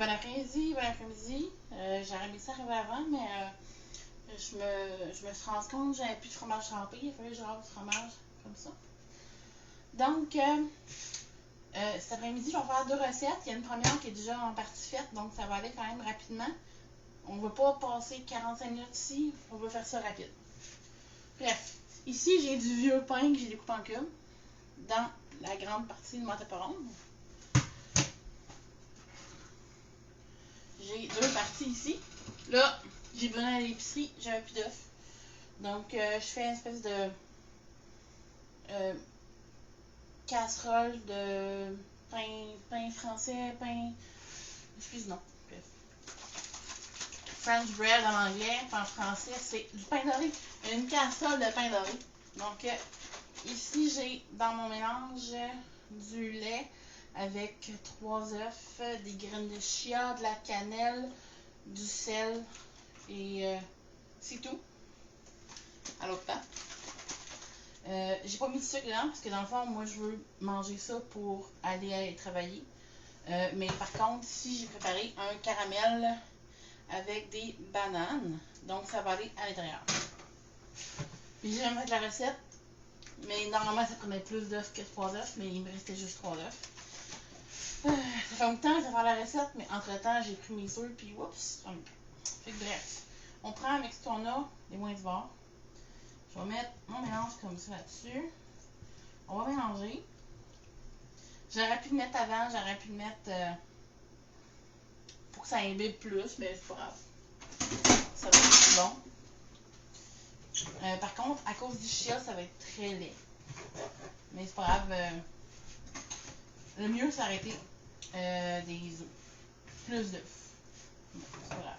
bon après-midi, bon après-midi. J'aurais aimé ça arriver avant, mais je me suis rendu compte que j'avais plus de fromage trempé. Il fallait que je rase du fromage comme ça. Donc, cet après-midi, je vais faire 2 recettes. Il y a une première qui est déjà en partie faite, donc ça va aller quand même rapidement. On ne va pas passer 45 minutes ici, on va faire ça rapide. Bref, ici j'ai du vieux pain que j'ai découpé en cubes dans la grande partie de mon taperon. J'ai 2 parties ici. Là, j'ai venu à l'épicerie, j'avais plus d'œufs. Donc, je fais une espèce de casserole de pain français, excuse, non. French bread en anglais, en français, c'est du pain doré. Une casserole de pain doré. Donc, ici, j'ai dans mon mélange du lait avec 3 œufs, des graines de chia, de la cannelle, du sel et c'est tout. À l'autre temps. J'ai pas mis de sucre dedans parce que dans le fond, moi, je veux manger ça pour aller travailler. Mais par contre, ici, j'ai préparé un caramel avec des bananes. Donc, ça va aller à l'intérieur. Puis, j'ai jamais fait la recette. Mais normalement, ça prenait plus d'œufs que 3 œufs. Mais il me restait juste 3 œufs. Ça fait longtemps que je vais faire la recette. Mais entre-temps, j'ai pris mes œufs. Puis, oups. Fait que bref. On prend avec ce qu'on a, les moins du bord. Je vais mettre mon mélange comme ça là-dessus. On va mélanger. J'aurais pu le mettre avant, j'aurais pu le mettre pour que ça imbibe plus, mais c'est pas grave. Ça va être plus bon. Par contre, à cause du chia, ça va être très laid. Mais c'est pas grave. Le mieux, c'est d'arrêter des œufs. Plus d'œufs. C'est pas grave.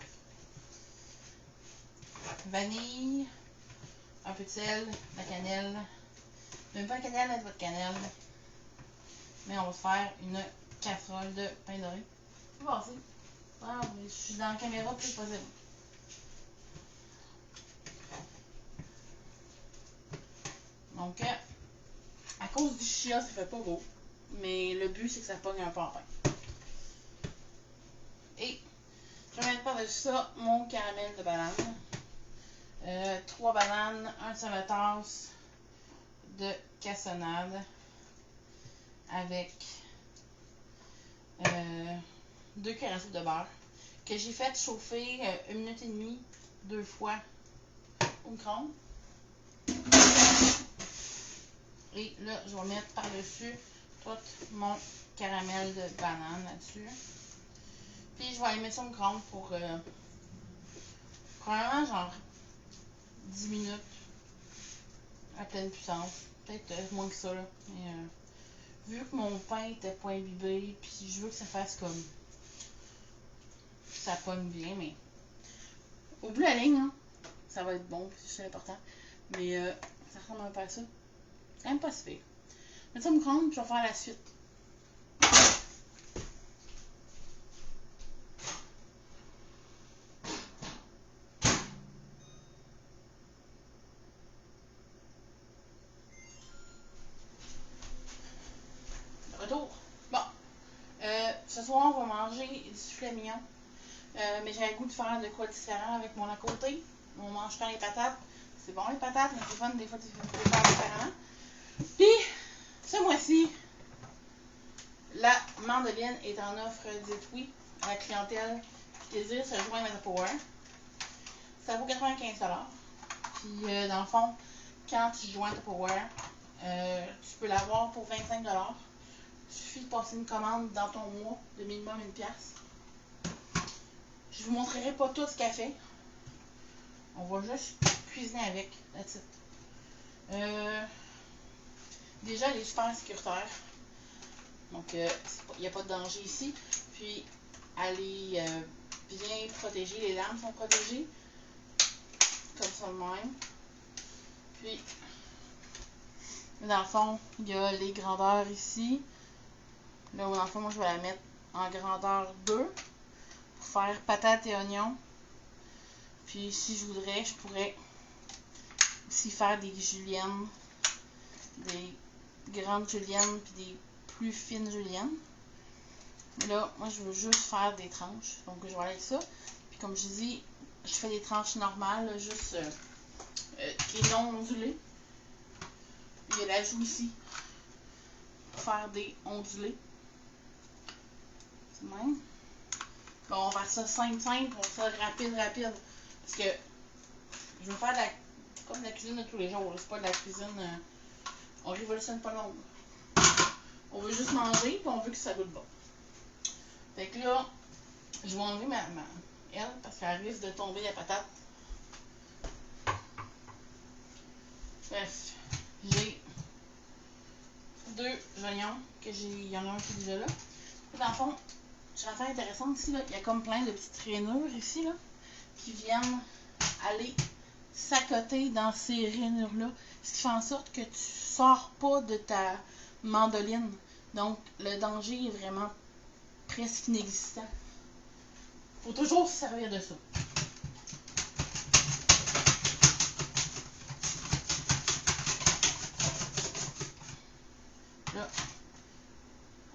Vanille, un peu de sel, la cannelle. Même pas de cannelle, mais pas de cannelle. Mais on va se faire une casserole de pain doré. C'est passé. Ah, je suis dans la caméra plus possible. Donc, à cause du chia, ça fait pas beau. Mais le but, c'est que ça pogne un peu en pain. Et je vais mettre par-dessus ça mon caramel de banane. 3 bananes, 1 tiers-tasse de cassonade avec 2 cuillères à soupe de beurre que j'ai fait chauffer 1 minute et demie 2 fois au micro-ondes. Et là, je vais mettre par-dessus tout mon caramel de banane là-dessus. Puis je vais aller mettre ça au micro-ondes pour probablement genre 10 minutes à pleine puissance. Peut-être moins que ça là. Mais vu que mon pain était pas imbibé, puis je veux que ça fasse comme ça pogne bien, mais au bout de la ligne, hein, ça va être bon, c'est important. Mais ça ressemble un peu à ça. C'est quand même pas si pire. Mettre ça au micro-ondes, puis je vais faire la suite. Retour. Bon. Ce soir, on va manger du filet mignon. Mais j'avais le goût de faire de quoi différent avec mon à côté. On mange pas les patates. C'est bon les patates, mais c'est fun des fois de faire différemment. Puis, ce mois-ci, la mandoline est en offre, dites oui, à la clientèle qui désire se joindre à Tupperware. Ça vaut 95$. Puis, dans le fond, quand tu joins Tupperware, tu peux l'avoir pour 25$. Il suffit de passer une commande dans ton mois de minimum 1$. Je vous montrerai pas tout ce qu'elle fait. On va juste cuisiner avec, that's it. Déjà, elle est super sécuritaire. Donc, il n'y a pas de danger ici. Puis, elle est bien protégée. Les lames sont protégées. Comme ça de même. Puis, dans le fond, il y a les grandeurs ici. Là, dans le fond, moi, je vais la mettre en grandeur 2 pour faire patates et oignons. Puis, si je voudrais, je pourrais aussi faire des juliennes. Des grandes juliennes puis des plus fines juliennes. Là, moi, je veux juste faire des tranches. Donc, je vais aller avec ça. Puis, comme je dis, je fais des tranches normales, là, juste qui est non ondulé. Puis, il y a l'ajout ici pour faire des ondulés. C'est même. Bon, on va faire ça simple, on va faire rapide. Parce que je veux faire comme de la cuisine de tous les jours. C'est pas de la cuisine. On révolutionne pas l'ombre. On veut juste manger, puis on veut que ça goûte bon. Fait que là, je vais enlever elle, parce qu'elle risque de tomber la patate. Bref, j'ai 2 oignons, il y en a un qui est déjà là. Dans le fond, j'ai une affaire intéressante ici, là. Il y a comme plein de petites rainures ici, là, qui viennent aller s'accoter dans ces rainures-là. Ce qui fait en sorte que tu sors pas de ta mandoline. Donc, le danger est vraiment presque inexistant. Faut toujours se servir de ça. Là,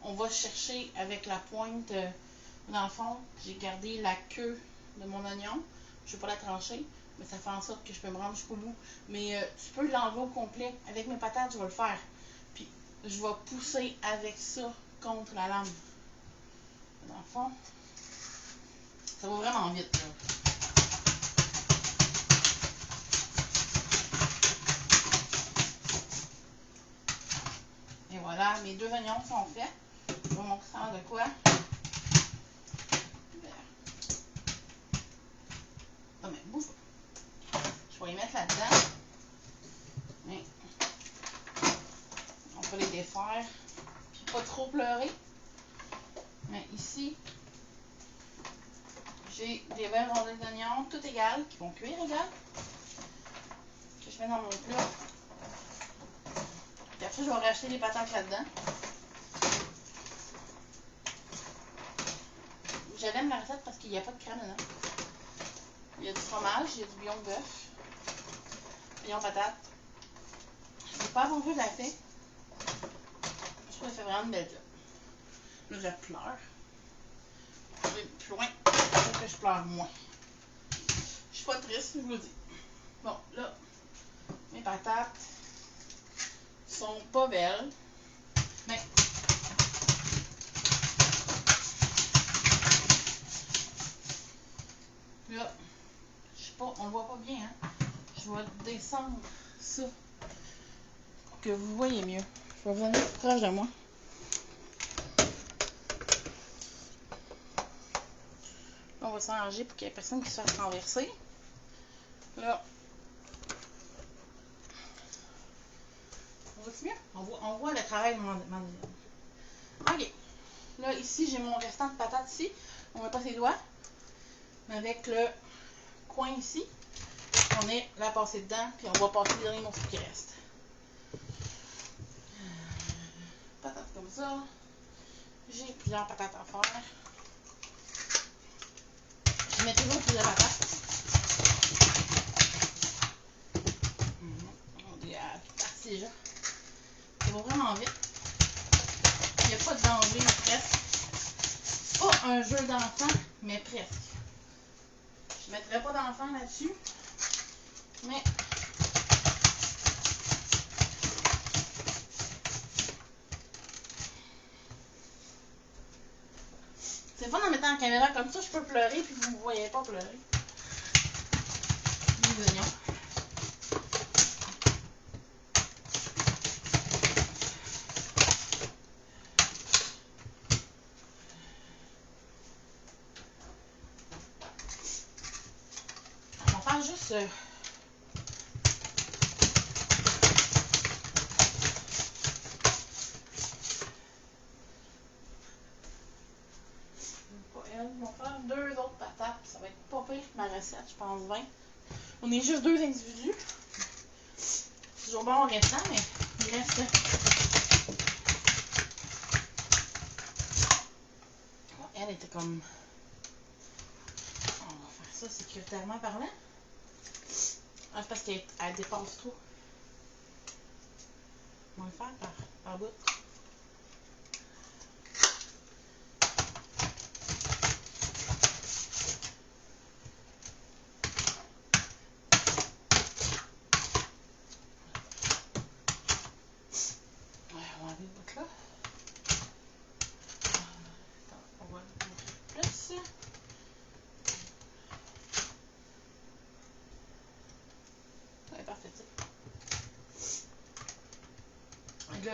on va chercher avec la pointe. Dans le fond, j'ai gardé la queue de mon oignon. Je ne vais pas la trancher, mais ça fait en sorte que je peux me rendre jusqu'au bout. Mais tu peux l'enlever au complet. Avec mes patates, je vais le faire. Puis, je vais pousser avec ça contre la lame. Dans le fond, ça va vraiment vite, là. Et voilà, mes 2 oignons sont faits. Je vais vous montrer ça de quoi. Non, mais bouge pas. Je vais les mettre là-dedans. Mais on peut les défaire. Puis pas trop pleurer. Mais ici, j'ai des belles rondelles d'oignons, toutes égales, qui vont cuire égales. Que je mets dans mon plat. Puis après, je vais racheter les patates là-dedans. J'aime la recette parce qu'il n'y a pas de crème dedans. Il y a du fromage, il y a du bouillon de bœuf, bouillon patate. Je n'ai pas avant vu la fait. Je trouve qu'elle fait vraiment une belle job. Là, je pleure. Je vais plus loin pour que je pleure moins. Je suis pas triste, je vous le dis. Bon, là, mes patates sont pas belles. Mais là, je sais pas, on le voit pas bien, hein. Je vais descendre ça pour que vous voyez mieux. Je vais venir plus proche de moi. On va s'arranger pour qu'il n'y ait personne qui se fasse renverser. Là, on voit mieux? On voit le travail de mon OK. Là, ici, j'ai mon restant de patates ici. On met pas ses doigts. Mais avec le coin ici, on est la passer dedans, puis on va passer le dernier morceau qui reste. Patates comme ça. J'ai plusieurs patates à faire. Je mets toujours plusieurs patates. On est à toute partie déjà. Ça va vraiment vite. Il n'y a pas de danger, presque. C'est pas un jeu d'enfant, mais presque. Je ne mettrai pas d'enfant là-dessus. Mais c'est fun en mettant la caméra comme ça, je peux pleurer puis vous ne me voyez pas pleurer. Les oignons. On va faire juste on va faire 2 autres patates, ça va être pas pire que ma recette, je pense 20. On est juste 2 individus. C'est toujours bon en restant, mais il reste. Elle était comme. On va faire ça sécuritairement parlant. Ah, c'est parce qu'elle dépasse trop. On va le faire par bout.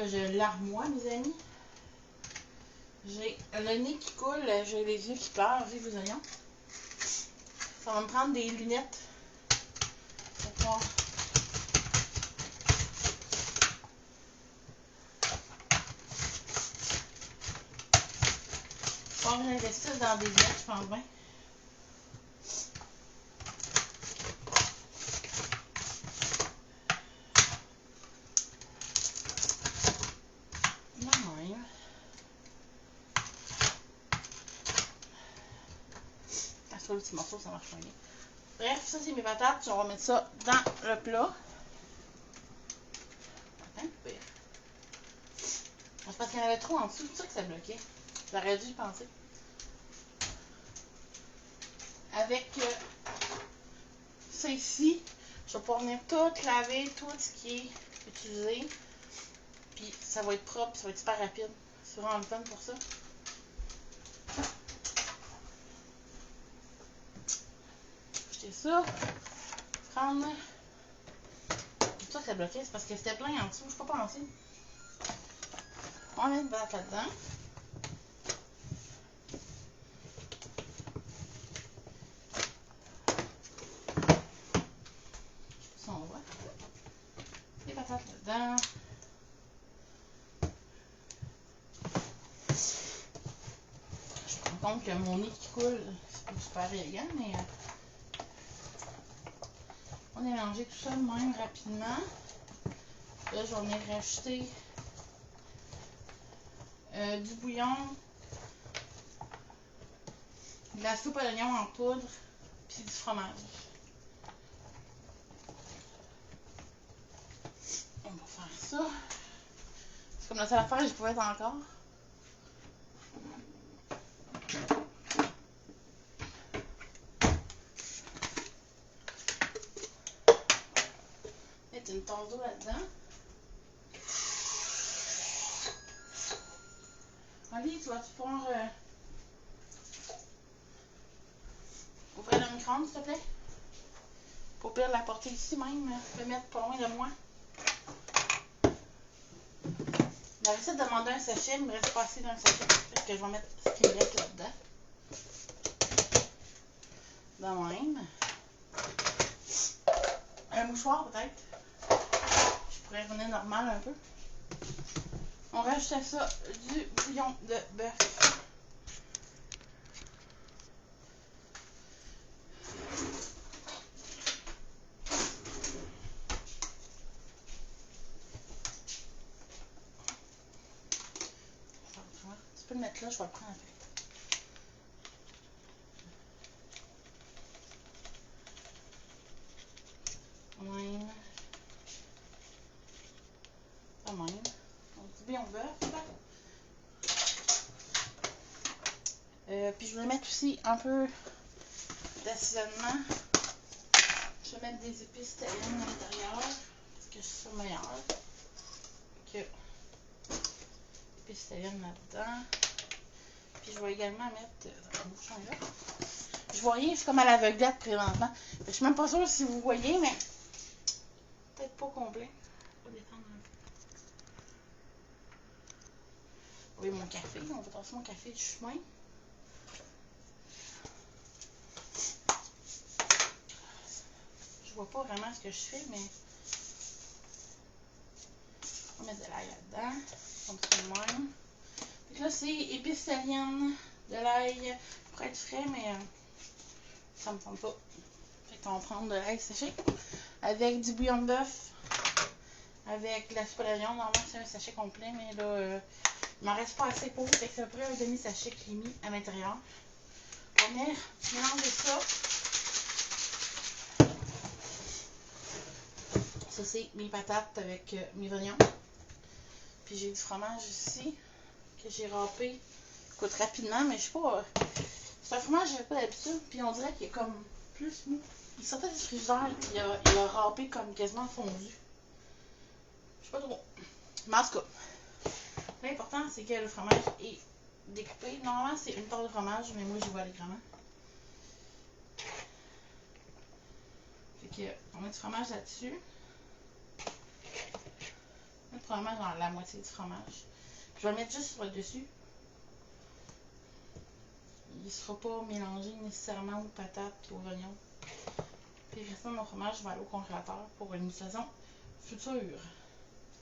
Là, je l'armoie, mes amis. J'ai le nez qui coule, j'ai les yeux qui pleurent, vive les oignons. Ça va me prendre des lunettes pour pouvoir. Je vais investir dans des lunettes, je pense bien. Le petit morceau, ça marche pas bien. Bref, ça c'est mes patates. On va mettre ça dans le plat. C'est parce qu'il y en avait trop en dessous, c'est ça que ça bloquait. J'aurais dû y penser. Avec ça ici, je vais pouvoir venir tout laver, tout ce qui est utilisé. Puis ça va être propre, ça va être super rapide. C'est vraiment le fun pour ça. Jeter ça. Prendre. C'est ça que ça bloquait, c'est parce que c'était plein en dessous, je peux pas penser. On met une batte là-dedans. Ça, on voit. Les patates là-dedans. Je me rends compte que mon nez qui coule, c'est pas super élégant, mais on a mélangé tout ça de même rapidement. Là, je vais venir rajouter du bouillon, de la soupe à l'oignon en poudre, puis du fromage. On va faire ça. C'est comme la seule affaire que je pouvais être encore. Mettre une tasse d'eau là-dedans. Allez, tu vas-tu pouvoir ouvrir le micro-ondes, s'il te plaît? Pour pire la porter ici même, le mettre pas loin de moi. La recette demandait un sachet, il me reste pas assez d'un sachet. Fait que je vais mettre ce qui me reste là-dedans. De même. Un mouchoir peut-être. Je pourrais revenir normal un peu. On rajoute à ça du bouillon de bœuf. Tu peux le mettre là, je vais le prendre après. Même. Pas même. Donc, du bouillon de bœuf. Puis je vais mettre aussi un peu d'assaisonnement. Je vais mettre des épices italiennes à l'intérieur. Parce que c'est ça meilleur. Que épices italiennes là-dedans. Puis je vais également mettre dans le bouchon là. Je vois rien, je suis comme à l'aveuglette présentement. Je suis même pas sûre si vous voyez, mais peut-être pas complet. Je vais détendre un peu. Oui, mon café. On va passer mon café du chemin. Je vois pas vraiment ce que je fais, mais on va mettre de l'ail là-dedans. Comme ça de même. Donc là, c'est épices italiennes, de l'ail pour être frais, mais ça me tente pas. Fait qu'on va prendre de l'ail séché avec du bouillon de bœuf, avec de la soupe à l'oignon. Normalement, c'est un sachet complet, mais là, il m'en reste pas assez pour. Fait que c'est à peu près un demi-sachet que j'ai mis à l'intérieur. On va venir mélanger ça. Ça, c'est mes patates avec mes oignons. Puis j'ai du fromage ici que j'ai râpé. Écoute, rapidement, mais je sais pas. C'est un fromage que j'avais pas d'habitude. Puis on dirait qu'il est comme plus mou. Il sortait du frigidaire et il a râpé comme quasiment fondu. Je sais pas trop. Mais en tout cas, l'important c'est que le fromage est découpé. Normalement, c'est une part de fromage, mais moi j'y vois allègrement. Fait que on met du fromage là-dessus. Le probablement genre la moitié du fromage. Je vais le mettre juste sur le dessus. Il ne sera pas mélangé nécessairement aux patates et aux oignons. Puis restant mon fromage, je vais aller au congélateur pour une saison future.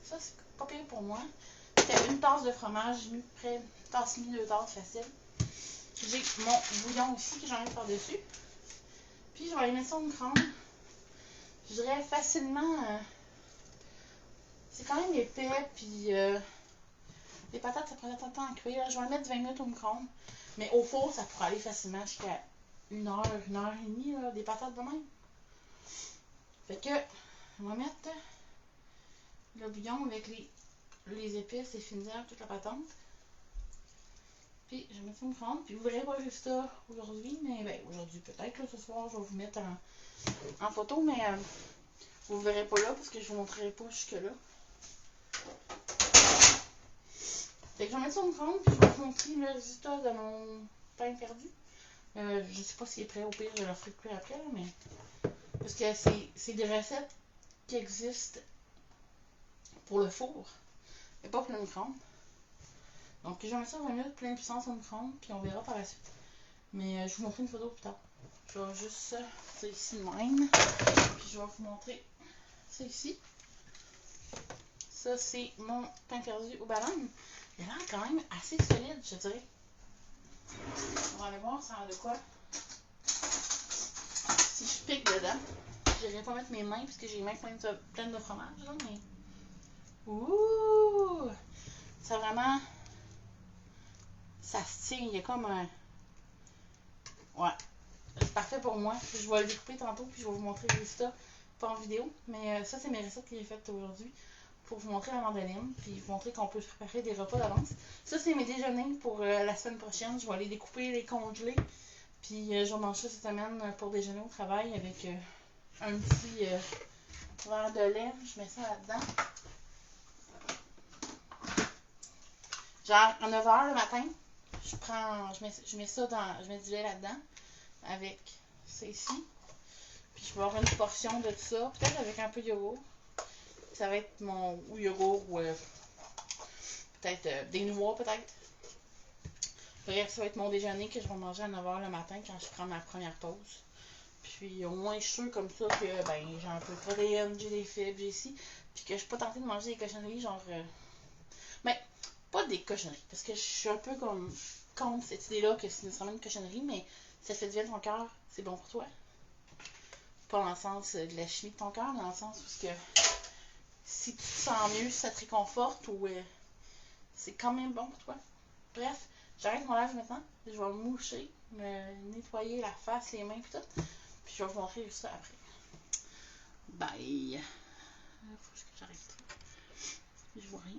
Ça, c'est pas pire pour moi. C'était une tasse de fromage, j'ai mis près une tasse et demie, 2 tasses facile. J'ai mon bouillon aussi que j'en mets par-dessus. Puis je vais aller mettre ça au micro-ondes. Je dirais facilement. C'est quand même épais, puis les patates, ça prend tant de temps à cuire. Je vais le mettre 20 minutes au micro-ondes. Mais au four, ça pourrait aller facilement jusqu'à 1 heure, 1 heure et demie, là, des patates de même. Fait que, on va mettre le bouillon avec les épices, les fines-herbes, toute la patente. Puis, je vais mettre ça au micro-ondes. Puis, vous verrez pas juste ça aujourd'hui, mais ben, aujourd'hui peut-être, là, ce soir, je vais vous mettre en photo, mais vous verrez pas là parce que je vous montrerai pas jusque-là. Fait que je vais mettre ça au micro-ondes, puis je vais vous montrer le résultat de mon pain perdu. Je sais pas s'il est prêt, au pire, je le ferai cuire après, mais. Parce que c'est des recettes qui existent pour le four, mais pas pour le micro-ondes. Donc, je vais mettre ça 20 minutes pleine puissance au micro-ondes, puis on verra par la suite. Mais je vous montrerai une photo plus tard. Je vais juste ça ici de même. Puis je vais vous montrer ça ici. Ça, c'est mon pain perdu au baleine. Il a l'air quand même assez solide, je dirais. On va aller voir ça a de quoi. Si je pique dedans, je n'irai pas mettre mes mains parce que j'ai les mains pleines de fromage, là, mais. Ouh! Ça vraiment. Ça se tient. Il y a comme un. Ouais. C'est parfait pour moi. Je vais le découper tantôt puis je vais vous montrer le résultat. Pas en vidéo. Mais ça, c'est mes recettes que j'ai faites aujourd'hui. Pour vous montrer la mandoline. Puis vous montrer qu'on peut se préparer des repas d'avance. Ça, c'est mes déjeuners pour la semaine prochaine. Je vais les découper, les congeler. Puis je vais manger ça cette semaine pour déjeuner au travail avec un petit verre de lait. Je mets ça là-dedans. Genre, à 9 h le matin, je mets ça je mets du lait là-dedans, avec ça ici. Puis je vais avoir une portion de ça, peut-être avec un peu de yogourt. Ça va être mon yogourt ou peut-être des noix, peut-être. Bref, ça va être mon déjeuner que je vais manger à 9 h le matin quand je prends ma première pause. Puis au moins je suis sûre comme ça que ben, j'ai un peu de protéines, j'ai des fibres, j'ai ici. Puis que je suis pas tentée de manger des cochonneries, genre. Ben, pas des cochonneries, parce que je suis un peu comme contre cette idée-là que c'est nécessairement une cochonnerie, mais ça fait du bien de ton cœur, c'est bon pour toi. Pas dans le sens de la chimie de ton cœur, mais dans le sens où que si tu te sens mieux, ça te réconforte ou c'est quand même bon pour toi. Bref, j'arrête mon lave maintenant, je vais me moucher, me nettoyer la face, les mains et tout, puis je vais vous montrer ça après. Bye! Faut que j'arrête. Je vois rien.